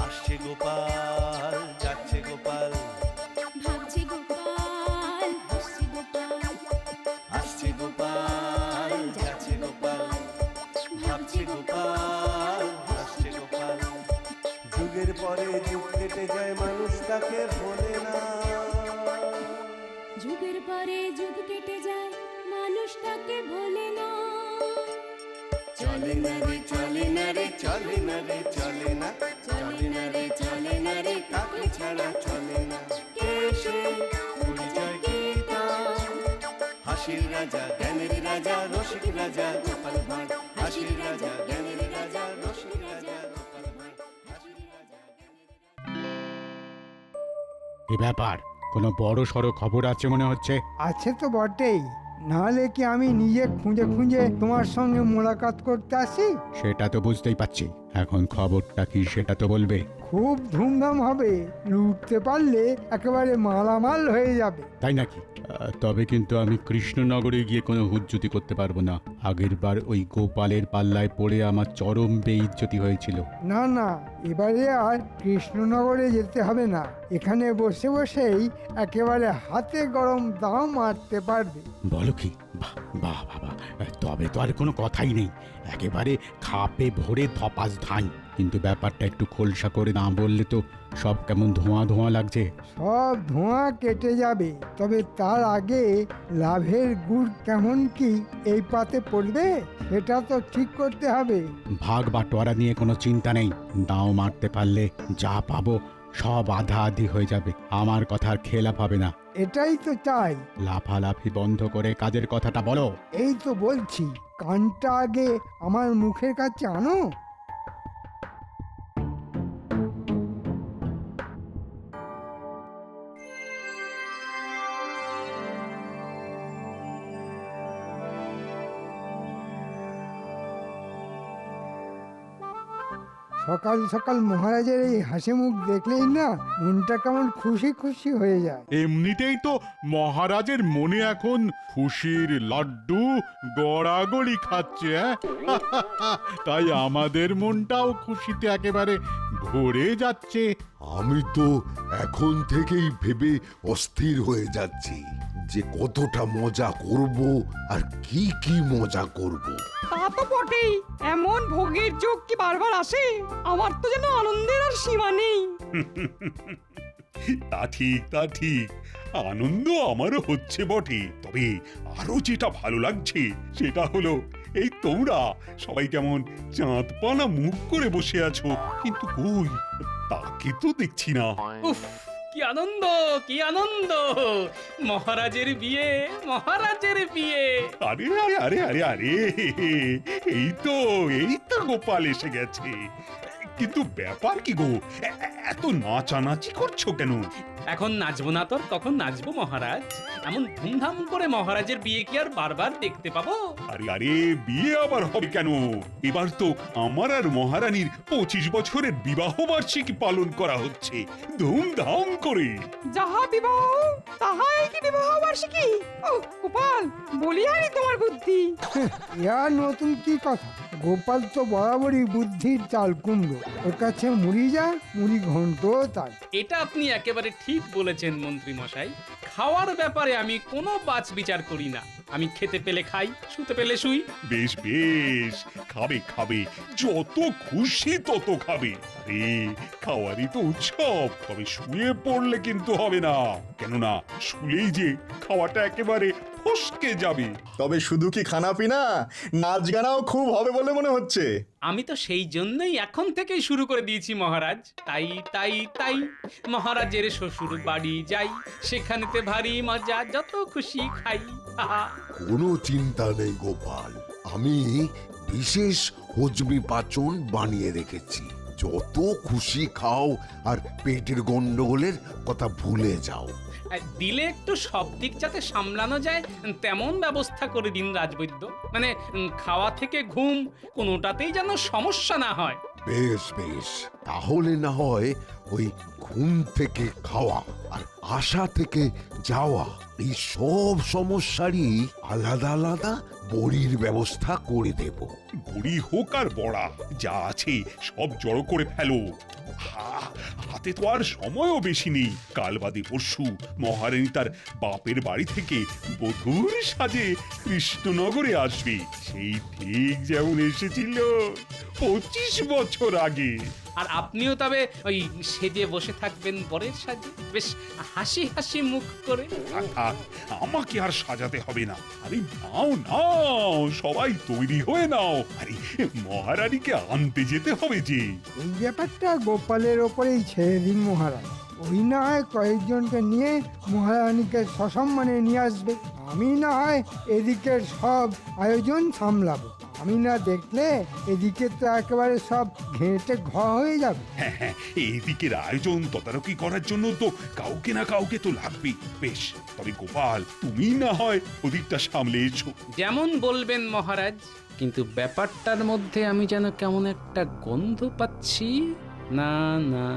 আসছে গোপাল, যাচ্ছে গোপাল, ভাবছে গোপাল, হাসছে গোপাল, আসছে গোপাল, যাচ্ছে গোপাল, ভাবছে গোপাল, হাসছে গোপাল। যুগের পরে যুগ কেটে যায়, মানুষ তাকে ভোলে না। যুগের পরে যুগ কেটে যায়, মানুষ তাকে ভোলে না। চলে না রে, চলে না রে, চলে না রে, চলে না, চলে না রে, চলে না রে, কাকে ছাড়া চলে না। কে সে পরিচয় কি তার? হাসির রাজা, জ্ঞানের রাজা, রসিক রাজা গোপাল ভাঁড়। হাসির রাজা, জ্ঞানের রাজা, রসিক রাজা গোপাল ভাঁড়। হাসির রাজা, এ ব্যাপার, কোনো বড় সড়ো খবর আছে মনে হচ্ছে। আছে তো বটেই, নাহলে কি আমি নিজে খুঁজে খুঁজে তোমার সঙ্গে মোলাকাত করতে আসি? সেটা তো বুঝতেই পারছি, এখন খবরটা কি সেটা তো বলবে। খুব ধুমধাম হবে, লুটতে পারলে একেবারে মালামাল হয়ে যাবে। তাই নাকি? তবে কিন্তু আমি কৃষ্ণনগরে গিয়ে কোনো হুজ্জুতি করতে পারবো না। আগের বার ওই গোপালের পাল্লায় পড়ে আমার চরম বেইজ্জতি হয়েছিল। না না, এবারে আর কৃষ্ণনগরে যেতে হবে না, এখানে বসে বসেই একেবারে হাতে গরম দাম মারতে পারবে। বলো কি? বাহ বাহ বাবা, তবে তো আর কোনো কথাই নেই, একেবারে খাপে ভরে ধপাস ধান। কিন্তু ব্যাপারটা একটু খোলসা করে না বললে তো সব কেমন ধোঁয়া ধোঁয়া লাগছে। সব ধোঁয়া কেটে যাবে, তবে তার আগে লাভের গুড় কেমন কি এই পাতে পড়বে সেটা তো ঠিক করতে হবে। ভাগ বাটোয়ারা নিয়ে কোনো চিন্তা নেই, দাও মারতে পারলে যা পাবো সব আধা আধি হয়ে যাবে। আমার কথার খেলাপ হবে না। এটাই তো চাই। লাফালাফি বন্ধ করে কাজের কথাটা বলো। এই তো বলছি, কানটা আগে আমার মুখের কাছে আনো। সকাল সকাল মহারাজের এই হাসি মুখ দেখলেই না মনটা কেমন খুশি খুশি হয়ে যায়। এমনিতেই তো মহারাজের মনে এখন খুশির লাড্ডু গড়াগড়ি খাচ্ছে, তাই আমাদের মনটাও খুশিতে একেবারে ভরে যাচ্ছে। আমি তো এখন থেকেই ভেবে অস্থির হয়ে যাচ্ছি যে কতটা মজা করব আর কি কি মজা করব। তা তো বটেই, এমন ভোগের যোগ কি বারবার আসে? আমার তো যেন আনন্দের আর সীমা নেই। তা ঠিক, তা ঠিক, আনন্দ আমারও হচ্ছে বটে। তবে আরো যেটা ভালো লাগছে সেটা হলো এই তোমরা সবাই কেমন চাঁদ পানা মুখ করে বসে আছো, কিন্তু কই তাকে তো দেখছি না। উফ, কি আনন্দ, কি আনন্দ! মহারাজের বিয়ে, মহারাজের বিয়ে! আরে আরে আরে আরে আরে, এই তো গোপাল এসে গেছে। কিন্তু ব্যাপার কি গো, এত নাচানাচি করছো কেন? এখন নাচবো না তোর কখন নাচবো মহারাজ? এমন ধুমধাম করে মহারাজের বিয়ে কি আর বারবার দেখতে পাবো? আরে আরে, বিয়ে আবার হবে কেন? এবার তো আমার আর মহারানীর 25 বছরের বিবাহ বার্ষিকী পালন করা হচ্ছে ধুমধাম করে। যাহা বিবাহ তাহাই কি বিবাহ বার্ষিকী? ও গোপাল, বলিহারি তোমার বুদ্ধি। ইয়া নতুন কি কথা, গোপাল তো বরাবরই বুদ্ধির চাল কুমড়ো, ওর কাছে মুড়ি যা মুড়ি ঘন্ট তাই। এটা আপনি একেবারে ঠিক বলেছেন মন্ত্রী মশাই। খাওয়ার ব্যাপারে আমি কোনো বাছ বিচার করি না। আমি খেতে পেলে খাই, শুতে পেলে শুই। বেশ বেশ, খাবে খাবে, যত খুশি তত খাবে। আরে খাওয়ারই তো উৎসব, তবে শুয়ে পড়লে কিন্তু হবে না, কেননা শুলেই যে খাওয়াটা একেবারে ফসকে যাবে। তবে শুধু কি খানা পিনা, নাচ গানাও খুব হবে বলে মনে হচ্ছে। আমি তো সেই জন্যই এখন থেকেই শুরু করে দিয়েছি মহারাজ। তাই তাই তাই মহারাজের শ্বশুর বাড়ি যাই, সেখানেতে ভারী মজা, যত খুশি খাই। আহা! কোনো চিন্তা নেই গোপাল, আমি বিশেষ হজমি পাচন বানিয়ে রেখেছি। যত খুশি খাও আর পেটের গন্ডগোলের কথা ভুলে যাও। দিলে একটু সব দিক যাতে সামলানো যায় তেমন ব্যবস্থা করে দিন রাজবৈদ্য। মানে খাওয়া থেকে ঘুম কোনোটাতেই যেন সমস্যা না হয়। বেশ বেশ, তাহলে না হয় ওই ঘুম থেকে খাওয়া আর আশা থেকে যাওয়া এই সব সমস্যারই আলাদা আলাদা বড়ির ব্যবস্থা করে দেব। বুড়ি হোক আর বড়া, যা আছে সব জড়ো করে ফেলো। হাতে তো আর সময়ও বেশি নেই। কাল বাদে পরশু মহারানী তার বাপের বাড়ি থেকে বধূর সাজে কৃষ্ণনগরে আসবে, সেই ঠিক যেমন এসেছিল 25 বছর আগে। আর আপনিও তবে ওই সেজে বসে থাকবেন বরের সাজে, বেশ হাসি হাসি মুখ করে। থাক, থাক, আমাকে আর সাজাতে হবে না। আরে নাও নাও, সবাই তৈরি হয়ে নাও। আরে মহারানীকে আনতে যেতে হবে যে। এই ব্যাপারটা গোপালের ওপরেই ছেড়ে দিন মহারাজ। ওই না হয় কয়েকজনকে নিয়ে মহারানীকে সসম্মানে নিয়ে আসবে, আমি না হয় এদিকের সব আয়োজন সামলাবো। আমি না দেখলে এদিকে তো একেবারে সব ঘেঁটে হয়ে যাবে। হ্যাঁ হ্যাঁ, এইদিকের আয়োজন তদারকি করার জন্য তো কাউকে না কাউকে তো লাগবে। বেশ, তবে গোপাল তুমি না হয় ওদিকটা সামলে এসো। যেমন বলবেন মহারাজ, কিন্তু ব্যাপারটার মধ্যে আমি যেন কেমন একটা গন্ধ পাচ্ছি। না না,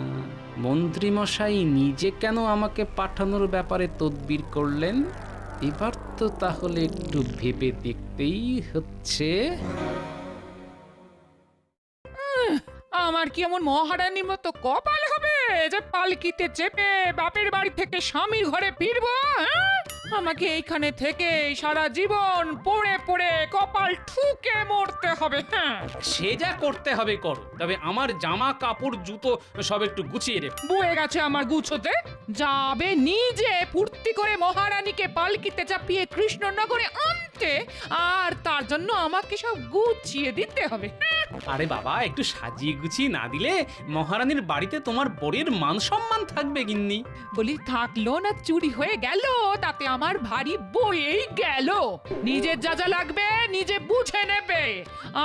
মন্ত্রী মশাই নিজে কেন আমাকে পাঠানোর ব্যাপারে তদবির করলেন? এবার তো তাহলে একটু ভেবে দেখতেই হচ্ছে। আমার কি এমন মহারানীর মতো কপাল হবে যে পালকিতে চেপে বাপের বাড়ি থেকে স্বামীর ঘরে ফিরবো? হ্যাঁ? আমাকে এইখানে থেকে সারা জীবন পড়ে পড়ে কপাল ঠুকে মরতে হবে। হ্যাঁ, সে যা করতে হবে করো, তবে আমার জামা কাপড় জুতো সব একটু গুছিয়ে রে। বয়ে গেছে আমার গুছোতে। যাবে নিজে ফুর্তি করে মহারানীকে পালকিতে চাপিয়ে কৃষ্ণনগরে আনতে, আর তার জন্য আমাকে সব গুছিয়ে দিতে হবে। আরে বাবা, একটু সাজিয়ে গুছিয়ে না দিলে মহারানীর বাড়িতে তোমার বরের মান সম্মান থাকবে গিন্নি? বলি থাকলো না চুরি হয়ে গেল, তাতে আমার ভারী বয়েই গেল। নিজের যা যা লাগবে নিজে বুঝে নেবে,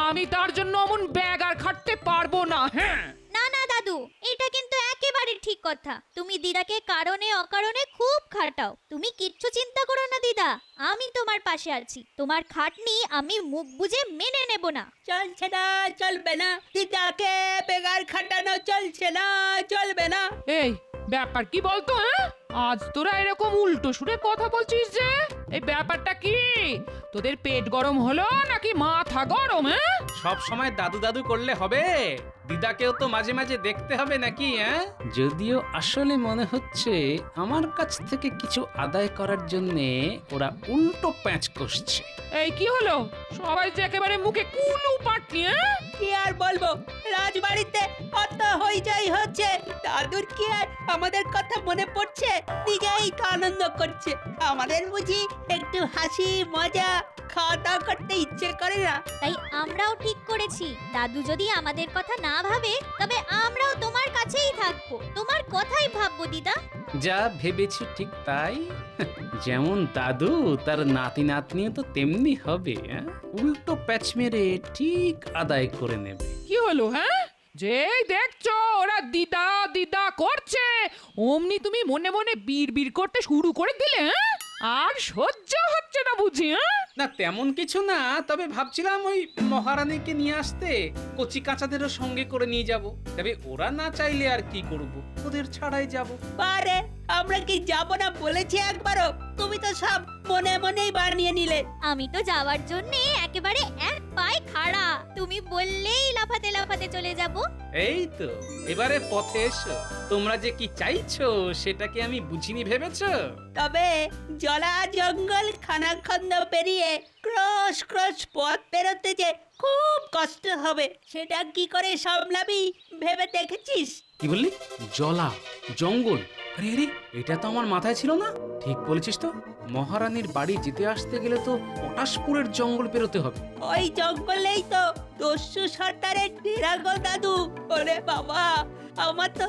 আমি তার জন্য অমন ব্যাগ আর খাটতে পারবো না। হ্যাঁ, না না দাদু, এটা কিন্তু একেবারে ঠিক কথা। তুমি দিদাকে কারণে অকারণে খুব খাটাও। তুমি কিচ্ছু চিন্তা করো না দিদা, আমি তোমার পাশে আছি। তোমার খাটনি আমি মুখ বুজে মেনে নেব না। চলছে না, চলবে না, দিদাকে বেগার খাটানো চলছে না, চলবে না। এই ব্যাপার কি বলতো? হ্যাঁ, আজ তোরা এরকম উল্টো সুরে কথা বলছিস যে, এই ব্যাপারটা কি? তোদের পেট গরম হলো নাকি মাথা গরম? হ্যাঁ, সব সময় দাদু দাদু করলে হবে? দিদাকেও তো মাঝে মাঝে দেখতে হবে নাকি? হ্যাঁ, যদিও আসলে মনে হচ্ছে আমার কাছ থেকে কিছু আদায় করার জন্য ওরা উল্টো প্যাঁচ কষছে। এই কি হলো? সবাই যে একেবারে মুখে কুলু পাটনি। হ্যাঁ, কি আর বলবো, রাজবাড়িতে কত হইচই হচ্ছে, দাদুর কি আর আমাদের কথা মনে পড়ছে? নিজেই তো আনন্দ করছে, আমাদের বুঝি একটু হাসি মজা খাওয়া দাওয়া করতে ইচ্ছে করে না? তাই আমরাও ঠিক করেছি, দাদু যদি আমাদের কথা না ভাবে তবে আমরাও তোমার কাছেই থাকবো, তোমার কথাই ভাববো দিদা। যা ভেবেছি ঠিক তাই। যেমন দাদু, তার নাতি নাতনিও তো তেমনি হবে। হ্যাঁ, উল্টো প্যাচ মেরে ঠিক আদায় করে নেবে। কি হলো? হ্যাঁ, যে দেখছো ওরা দিদা দিদা করছে, অমনি তুমি মনে মনে বিড় করতে শুরু করে দিলে। হ্যাঁ, আর সহ্য হচ্ছে না বুঝি? হ্যাঁ, না তেমন কিছু না, তবে ভাবছিলাম ওই মহারানীকে নিয়ে আসতে কচি কাঁচাদেরও সঙ্গে করে নিয়ে যাব। তবে ওরা না চাইলে আর কি করব, ওদের ছাড়াই যাব। পারে আমরা কি যাব না বলেছি একবারও? তুমি তো সব মনে মনেই বানিয়ে নিলে। আমি তো যাওয়ার জন্য একেবারে এক পায়ে খাড়া, তুমি বললেই লাফাতে লাফাতে চলে যাব। এই তো এবারে পথে এসো। তোমরা যে কি চাইছো সেটা কি আমি বুঝিনি ভেবেছো? তবে জলা জঙ্গল খানাখন্দ পেরিয়ে ক্রস ক্রস পথ পেরোতে যে খুব কষ্ট হবে, সেটা কি করে সামলাবি ভেবে দেখেছিস? কি বললি? জলা জঙ্গল? আরে আরে, এটা তো আমার মাথায় ছিল না। ঠিক বলেছিস তো, মহারানীর বাড়ি যেতে আসতে গেলে তো পটাশপুরের জঙ্গল পেরোতে হবে। ওই জঙ্গলেই তো দস্যু সর্দারের ডেরা গো দাদু। ওরে বাবা, আমার তো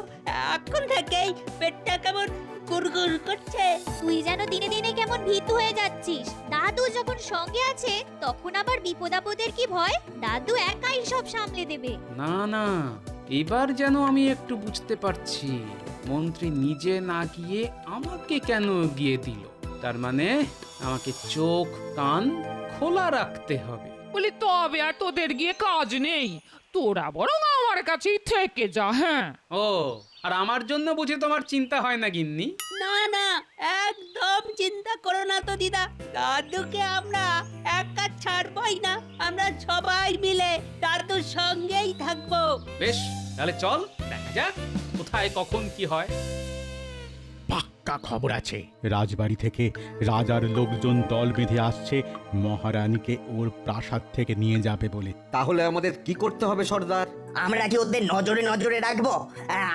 এখন থেকেই পেটটা কেমন গুড়গুড় করছে। তুই যেন দিনে দিনে কেমন ভীতু হয়ে যাচ্ছিস। দাদু যখন সঙ্গে আছে তখন আবার বিপদ আপদের কি ভয়? দাদু একাই সব সামলে দেবে। না না, এবার যেন আমি একটু বুঝতে পারছি, মন্ত্রী নিজে না গিয়ে আমাকে কেন গিয়ে দিল। তার মানে আমাকে চোখ কান খোলা রাখতে হবে। বলি তবে আর তোদের গিয়ে কাজ নেই, তোরা বরং আমার আমার কাছেই থেকে যা। হ্যাঁ, ও, আর আমার জন্য বুঝি তোমার চিন্তা হয় না গিন্নি? না না, একদম চিন্তা করো না তো দিদা, দাদুকে আমরা একা ছাড়বই না, আমরা সবাই মিলে দাদুর সঙ্গেই থাকবো। বেশ, তাহলে চল দেখা যাক কোথায় কখন কি হয়। পাক্কা খবর আছে, রাজবাড়ি থেকে রাজার লোকজন দল বেঁধে আসছে মহারানীকে ওর প্রাসাদ থেকে নিয়ে যাবে বলে। তাহলে আমাদের কি করতে হবে সর্দার? আমরা কি ওদের নজরে নজরে রাখবো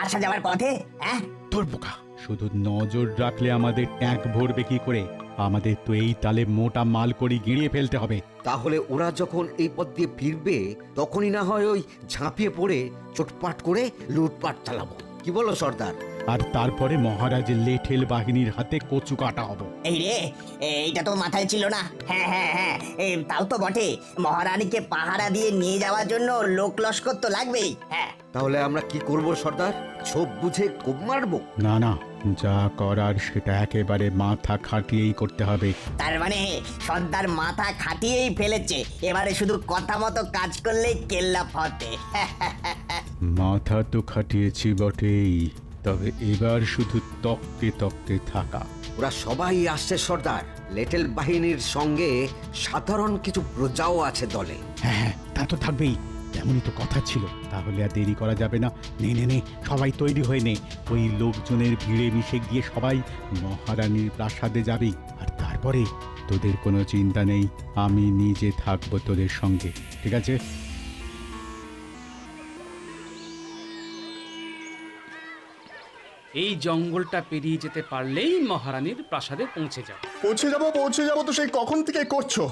আসা যাওয়ার পথে? হ্যাঁ, তোর বোকা, শুধু নজর রাখলে আমাদের ট্যাঙ্ক ভরবে কি করে? আমাদের তো এই তালে মোটা মাল করি গিঁড়িয়ে ফেলতে হবে। তাহলে ওরা যখন এই পথ দিয়ে ফিরবে তখনই না হয় ওই ঝাঁপিয়ে পড়ে চোটপাট করে লুটপাট চালাবো, কি বলো সর্দার? আর তারপরে মহারাজের লেঠেল বাহিনীর হাতে কচু কাটা হব। এই রে, এইটা তো মাথায় ছিল না। হ্যাঁ হ্যাঁ হ্যাঁ, তাও তো বটে, মহারানীকে পাহারা দিয়ে নিয়ে যাওয়ার জন্য লোক লস্কর তো লাগবেই। হ্যাঁ, তাহলে আমরা কি করব সর্দার? ছোপ বুঝে কোপ মারবো? না না, যা করার সেটা একেবারে মাথা খাটিয়েই করতে হবে। তার মানে সর্দার মাথা খাটিয়েই ফেলেছে, এবারে শুধু কথা মতো কাজ করলেই কেল্লা ফতে। মাথা তো খাটিয়েছি বটেই, তবে এবার শুধু তকতে তকতে থাকা। ওরা সবাই আসছে সর্দার, লেটেল বাহিনীর সঙ্গে সাধারণ কিছু প্রজাও আছে দলে। হ্যাঁ, তা তো থাকবেই, তেমনই তো কথা ছিল। তাহলে আর দেরি করা যাবে না, নে নে নে, সবাই তৈরি হয়ে নে। ওই লোকজনের ভিড়ে মিশে গিয়ে সবাই মহারানীর প্রাসাদে যাবি। আর তারপরে তোদের কোনো চিন্তা নেই, আমি নিজে থাকবো তোদের সঙ্গে, ঠিক আছে? এই জঙ্গলটা পেরিয়ে যেতে পারলেই মহারানীর প্রাসাদে পৌঁছে যাও। পৌঁছে যাবো তো সেই কখন থেকে করছো,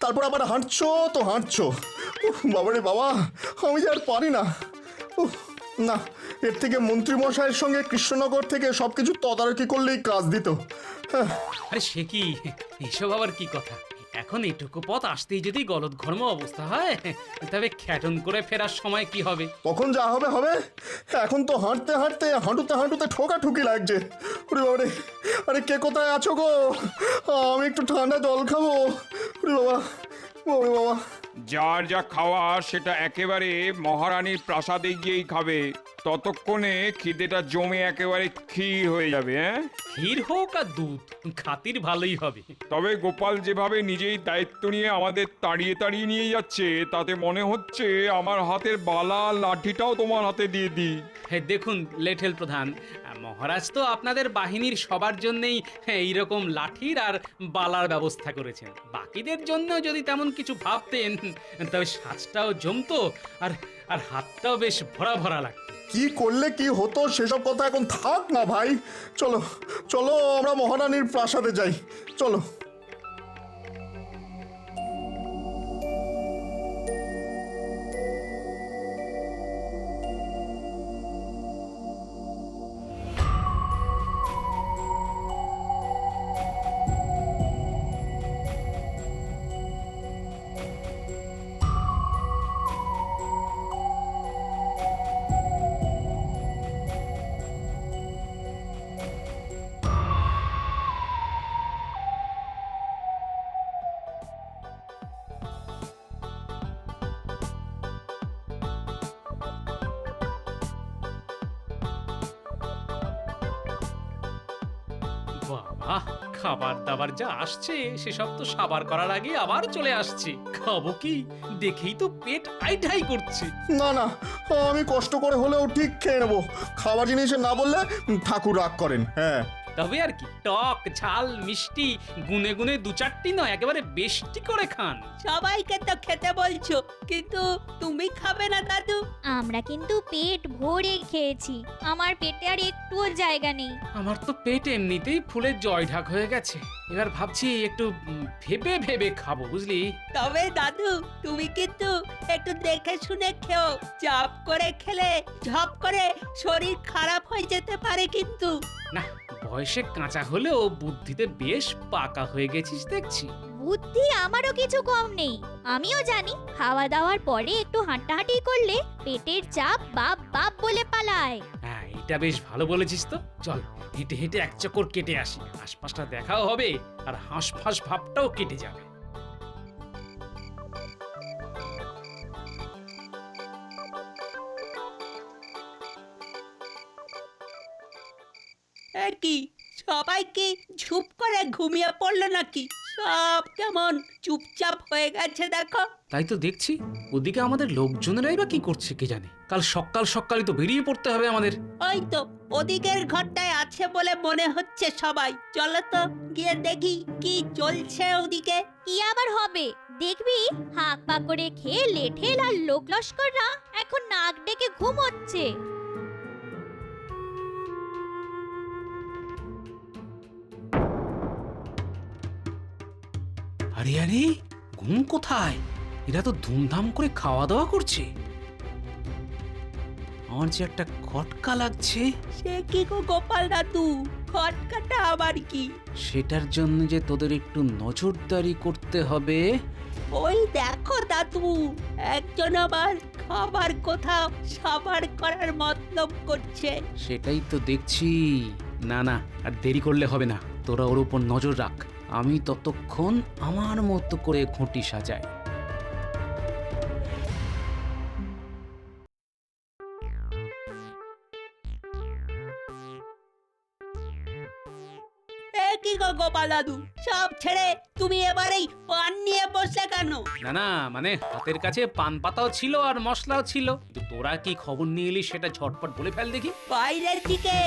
তারপর আবার হাঁটছো তো হাঁটছো। বাবারে বাবা, আমি যে আর পারি না। না, এর থেকে মন্ত্রী মশাইয়ের সঙ্গে কৃষ্ণনগর থেকে সবকিছু তদারকি করলেই কাজ দিত। আরে সে কি, এইসব আবার কি কথা? এখন এইটুকু পথ আসতেই যদি গলদঘর্ম অবস্থা হয়, তবে খ্যাটন করে ফেরার সময় কি হবে? তখন যা হবে হবে, এখন তো হাঁটতে হাঁটতে হাঁটুতে ঠোকাঠুকি লাগছে। ওরে বাবারে, আরে কে কোথায় আছো গো? আমি একটু ঠান্ডা জল খাবো। ওরে বাবা, ওরে বাবা। যার যা খাওয়া সেটা একেবারে মহারানীর প্রাসাদে গিয়েই খাবে, ততক্ষণে খিদেটা জমে একেবারে ক্ষীর হয়ে যাবে। হ্যাঁ, ক্ষীর হোক আর দুধ, খাতির ভালোই হবে। তবে গোপাল যেভাবে নিজেই দায়িত্ব নিয়ে আমাদের তাড়িয়ে তাড়িয়ে নিয়ে যাচ্ছে, তাতে মনে হচ্ছে আমার হাতের বালা লাঠিটাও তোমার হাতে দিয়ে দিই। হ্যাঁ দেখুন লেঠেল প্রধান, মহারাজ তো আপনাদের বাহিনীর সবার জন্যই এইরকম লাঠির আর বালার ব্যবস্থা করেছেন। বাকিদের জন্য যদি তেমন কিছু ভাবতেন, তবে সাজটাও জমতো আর আর হাতটাও বেশ ভরা ভরা লাগতো। কি করলে কি হতো সেসব কথা এখন থাক না ভাই। চলো চলো, আমরা মহারানীর প্রাসাদে যাই, চলো। বাহ, খাবার দাবার যা আসছে সেসব তো সাবার করার আগে আবার চলে আসছে। খাবো কি, দেখেই তো পেট আইটাই করছে। না না, আমি কষ্ট করে হলেও ঠিক খেয়ে নেবো। খাবার জিনিস না বললে ঠাকুর রাগ করেন। হ্যাঁ, তবে আর কি, টক ঝাল মিষ্টি গুনে গুনে দু চারটি নয়, একেবারে বেশটি করে খান। সবাইকে তো খেতে বলছো, কিন্তু তুমি খাবে না দাদু? আমরা কিন্তু পেট ভরে খেয়েছি, আমার পেটে আর একটুও জায়গা নেই। আমার তো পেট এমনিতেই ফুলে জয় ঢাক হয়ে গেছে, এবার ভাবছি একটু ভেবে ভেবে খাবো, বুঝলি? তবে দাদু তুমি কিন্তু একটু দেখে শুনে খেও, চাপ করে খেলে ঝপ করে শরীর খারাপ হয়ে যেতে পারে কিন্তু। না, বয়সে কাঁচা হলেও বুদ্ধিতে বেশ পাকা হয়ে গেছিস দেখছি। বুদ্ধি আমারও কিছু কম নেই, আমিও জানি খাওয়া দাওয়ার পরে একটু হাঁটাহাঁটি করলে পেটের চাপ বাপ বাপ বলে পালায়। হ্যাঁ, এটা বেশ ভালো বলেছিস তো। চল হেঁটে হেঁটে এক চক্কর কেটে আসি, আশপাশটা দেখাও হবে আর হাঁসফাঁস ভাবটাও কেটে যাবে। কি সবাই কি ঝুপ করে ঘুমিয়ে পড়লো নাকি? সব কেমন চুপচাপ হয়ে গেছে দেখো। তাই তো দেখছি, ওদিকে আমাদের লোকজনেরাই বা কি করছে কে জানে। কাল সকাল সকালই তো বেরিয়ে পড়তে হবে আমাদের। ওই তো ওদিকের ঘরটায় আছে বলে মনে হচ্ছে সবাই। চলো তো গিয়ে দেখি কি চলছে ওদিকে। কি আবার হবে দেখবি, হাঁক পাক করে খেয়ে লেঠেল আর লোক লস্কররা এখন নাক ডেকে ঘুমোচ্ছে। আরে আরে, ঘুম কোথায়? এরা তো ধুমধাম করে খাওয়া দাওয়া করছে। আমার যে একটা খটকা লাগছে। সে কি গো গোপাল দাদু, খটকাটা আবার কি? সেটার জন্য যে তোদের একটু নজরদারি করতে হবে। ওই দেখো দাদু, একজন আবার খাবার কোথাও সাবার করার মতলব করছে। সেটাই তো দেখছি। না না, আর দেরি করলে হবে না, তোরা ওর উপর নজর রাখ। আমি ততক্ষণ আমার মতো করে ঘুঁটি সাজাই। এ কি গো গোপাল দাদু, সব ছেড়ে তুমি এবারেই পান নিয়ে বসে কেন? না না, মানে হাতের কাছে পান পাতাও ছিল আর মশলাও ছিল। তো তোরা কি খবর নিয়ে এলি সেটা ঝটপট বলে ফেল দেখি। বাইরের দিকে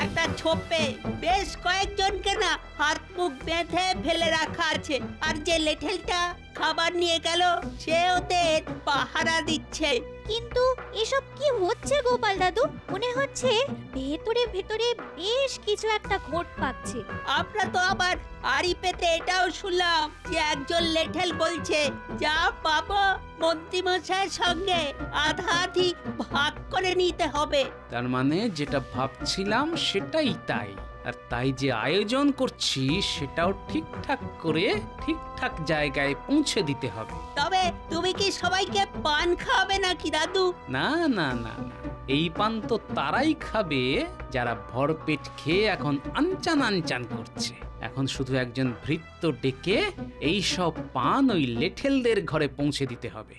একটা ছোপে বেশ কয়েকজনকে না হাত মুখ বেঁধে ফেলে রাখা আছে। আর যে লেঠেলটা খাবার নিয়ে গেল সে ওদের পাহারা দিচ্ছে। কিন্তু এসব কি হচ্ছে গোপাল দাদু? মনে হচ্ছে ভেতরে ভেতরে বেশ কিছু একটা ঘোট পাচ্ছে। আমরা তো আবার আড়ি পেতে এটাও শুনলাম যে একজন লেঠেল বলছে যা পাবো মন্ত্রীমশাইয়ের সঙ্গে আধা আধি ভাগ করে নিতে হবে। তার মানে যেটা ভাবছিলাম সেটাই তাই। আর তাই যে আয়োজন করছি সেটাও ঠিকঠাক করে ঠিকঠাক জায়গায় পৌঁছে দিতে হবে। তবে তুমি কি সবাইকে পান খাবে নাকি দাদু? না না না না, এই পান তো তারাই খাবে যারা ভরপেট খেয়ে এখন আনচান আনচান করছে। এখন শুধু একজন ভৃত্য ডেকে এই সব পান ওই লেঠেলদের ঘরে পৌঁছে দিতে হবে।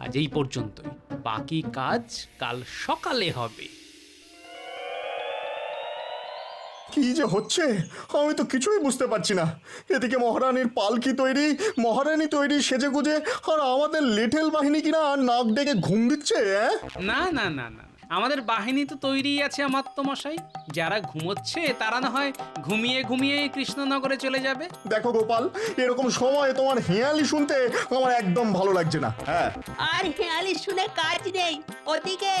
আজ এই পর্যন্তই, বাকি কাজ কাল সকালে হবে। কি যে হচ্ছে আমি তো কিছুই বুঝতে পারছি না। এদিকে মহারানীর পালকি তৈরি, মহারানী তৈরি সেজে গুজে, আর আমাদের লিটল বাহিনী কিনা নাক ডেকে ঘুম দিচ্ছে। না না না না, আমাদের বাহিনী তো তৈরি আছে মশাই। যারা ঘুমোচ্ছে তারা না হয় ঘুমিয়ে ঘুমিয়ে কৃষ্ণনগরে চলে যাবে। দেখো গোপাল, এরকম সময় তোমার হেয়ালি শুনতে আমার একদম ভালো লাগছে না। হ্যাঁ, আর হেয়ালি শুনে কাজ নেই। ওদিকে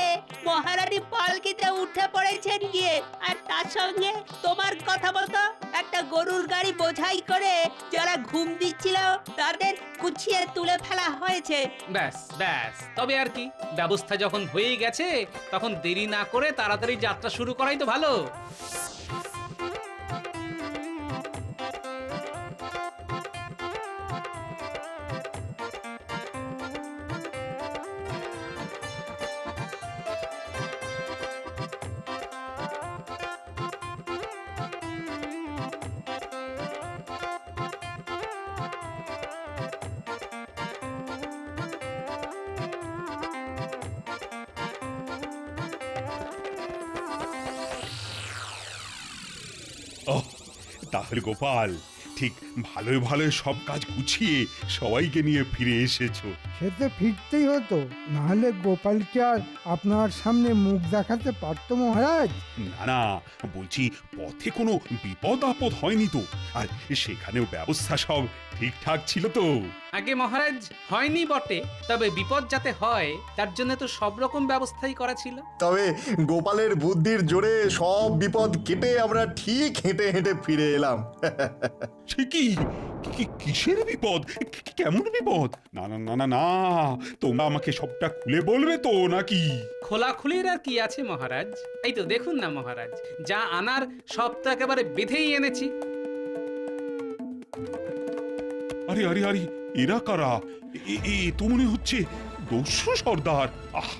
মহারানী পালকিতে উঠে পড়েছেন গিয়ে, আর তার সঙ্গে তোমার কথা মতো একটা গরুর গাড়ি বোঝাই করে যারা ঘুম দিচ্ছিল তাদের গুছিয়ে তুলে ফেলা হয়েছে। ব্যাস ব্যাস, তবে আর কি, ব্যবস্থা যখন হয়ে গেছে তখন দেরি না করে তাড়াতাড়ি যাত্রা শুরু করাই তো ভালো। তাহলে গোপাল, ঠিক ভালোই ভালোই সব কাজ গুছিয়ে সবাইকে নিয়ে ফিরে এসেছো। সে তো ফিরতেই হতো, নাহলে গোপালকে আর আপনার সামনে মুখ দেখাতে পারতো মহারাজ? না না, বলছি পথে কোনো বিপদ আপদ হয়নি তো? আর সেখানেও ব্যবস্থা সব ঠিকঠাক ছিল তো? আগে মহারাজ, হয়নি বটে, তবে বিপদ যাতে হয় তার জন্য তো সব রকম ব্যবস্থাই করা ছিল। তবে গোপালের বুদ্ধির জোরে সব বিপদ কেটে আমরা ঠিক হেঁটে হেঁটে ফিরে এলাম। সে কি? কিসের বিপদ? কেমন বিপদ? না না না না না, তোমরা আমাকে সবটা খুলে বলবে তো নাকি? খোলাখুলির আর কি আছে মহারাজ? এই তো দেখুন না মহারাজ, যা আনার সব তো একেবারে বেঁধেই এনেছি। আরে আরে আরে, এরা কারা? এ তো মনে হচ্ছে দস্যু সর্দার। আহ,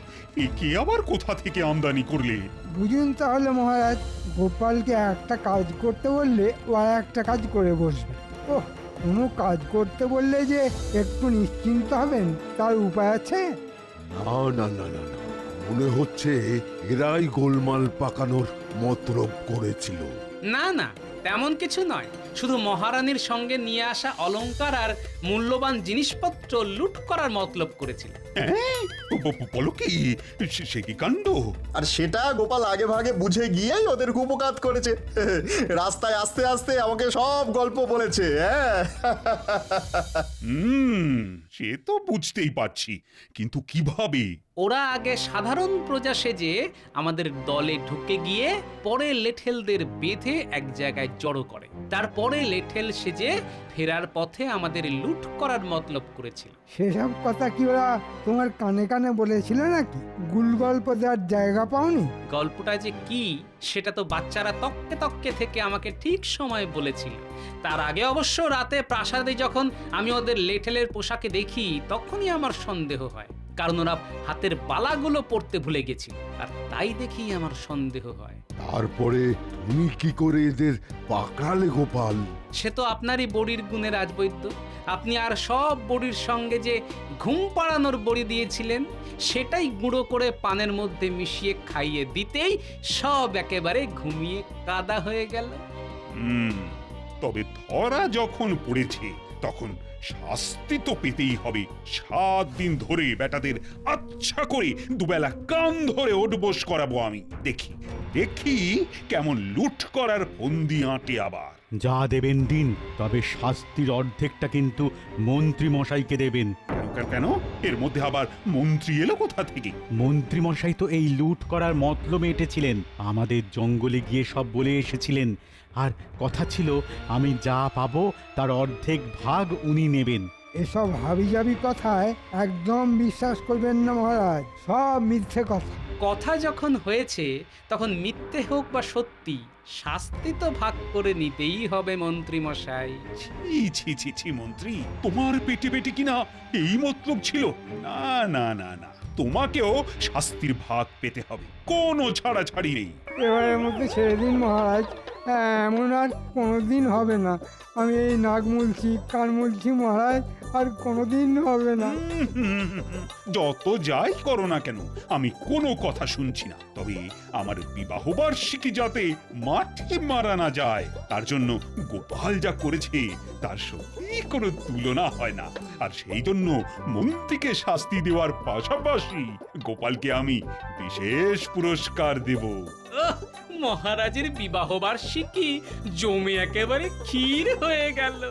একে আবার কোথা থেকে আমদানি করলে? বুঝুন তাহলে মহারাজ, গোপালকে একটা কাজ করতে বললে ও আর একটা কাজ করে বসবে। ও, কোনো কাজ করতে বললে যে একটু নিশ্চিন্ত হবেন তার উপায় আছে? না না না না না, মনে হচ্ছে এরাই গোলমাল পাকানোর মতলব করেছিল। না না, তেমন কিছু নয়, শুধু মহারানীর সঙ্গে নিয়ে আসা অলংকার আর মূল্যবান জিনিসপত্র লুট করার মতলব করেছিল। হ্যাঁ? বলো কি, সে কি কাণ্ড! আর সেটা গোপাল আগে ভাগে বুঝে গিয়েই ওদের উপকাত করেছে। রাস্তায় আস্তে আস্তে আমাকে সব গল্প বলেছে। হ্যাঁ, সে তো বুঝতেই পারছি, কিন্তু কিভাবে? ওরা আগে সাধারণ প্রজা সেজে আমাদের দলে ঢুকে গিয়ে পরে লেঠেলদের বেঁধে এক জায়গায় জড়ো করে, তারপরে লেঠেল সেজে ফেরার পথে আমাদের লুট করার মতলব করেছিল। সেসব কথা কি ওরা তোমার কানে কানে বলেছিল নাকি? গুল গল্প দেওয়ার জায়গা পাওনি? গল্পটা যে কি সেটা তো বাচ্চারা তককে তককে থেকে আমাকে ঠিক সময় বলেছিল। তার আগে অবশ্য রাতে প্রাসাদে যখন আমি ওদের লেঠেলের পোশাকে দেখি তখনই আমার সন্দেহ হয়, কারণ ওরা হাতের বালাগুলো পরতে ভুলে গেছিল, আর তাই দেখি আমার সন্দেহ হয়। তারপরে তুমি কি করে এদের পাকড়ালে গোপাল? সে তো আপনারই বড়ির গুণে রাজবৈদ্য। আপনি আর সব বড়ির সঙ্গে যে ঘুম পাড়ানোর বড়ি দিয়েছিলেন সেটাই গুঁড়ো করে পানের মধ্যে মিশিয়ে খাইয়ে দিতেই সব একেবারে ঘুমিয়ে কাদা হয়ে গেল। তবে ধরা যখন পড়েছে তখন শাস্তি তো পেতেই হবে। 7 দিন ধরে বেটাদের আচ্ছা করে দুবেলা কান ধরে ওঠবোস করাবো আমি। দেখি দেখি কেমন লুট করার ফন্দি আঁটে আবার। যা দেবেন দিন, তবে শাস্তির অর্ধেকটা কিন্তু মন্ত্রী মশাইকে দেবেন। কেন? এর মধ্যে আবার মন্ত্রী এলো কোথা থেকে? মন্ত্রী মশাই তো এই লুট করার মতলবে এঁটেছিলেন, আমাদের জঙ্গলে গিয়ে সব বলে এসেছিলেন, আর কথা ছিল আমি যা পাবো তার অর্ধেক ভাগ উনি নেবেন। এসব হাবিজাবি কথায় একদম বিশ্বাস করবেন না মহারাজ, সব মিথ্যে কথা। কথা যখন হয়েছে তখন মিথ্যে হোক বা সত্যি, শাস্তি তো ভাগ করে নিতেই হবে মন্ত্রী মশাই। ছি ছি ছি ছি মন্ত্রী, তোমার পেটে পেটে কিনা এই মতলব ছিল? না না না না, তোমাকেও শাস্তির ভাগ পেতে হবে, কোনো ছাড়াছাড়ি নেই। এবারের মধ্যে ছেড়ে দিন মহারাজ, এমন আর কোনোদিন হবে না। আমি এই নাক মুলছি, কান মুলছি মহারাজ, আর কোনোদিন হবে না। যত যাই করো না কেন আমি কোনো কথা শুনছি না। তবে আমার বিবাহ বার্ষিকী যাতে মাঠে মারা না যায় তার জন্য গোপাল যা করেছে তার সত্যি কোনো তুলনা হয় না। আর সেই জন্য মন্ত্রীকে শাস্তি দেওয়ার পাশাপাশি গোপালকে আমি বিশেষ পুরস্কার দেব। মহারাজের বিবাহ বার্ষিকী জমে একেবারে ক্ষীর হয়ে গেল।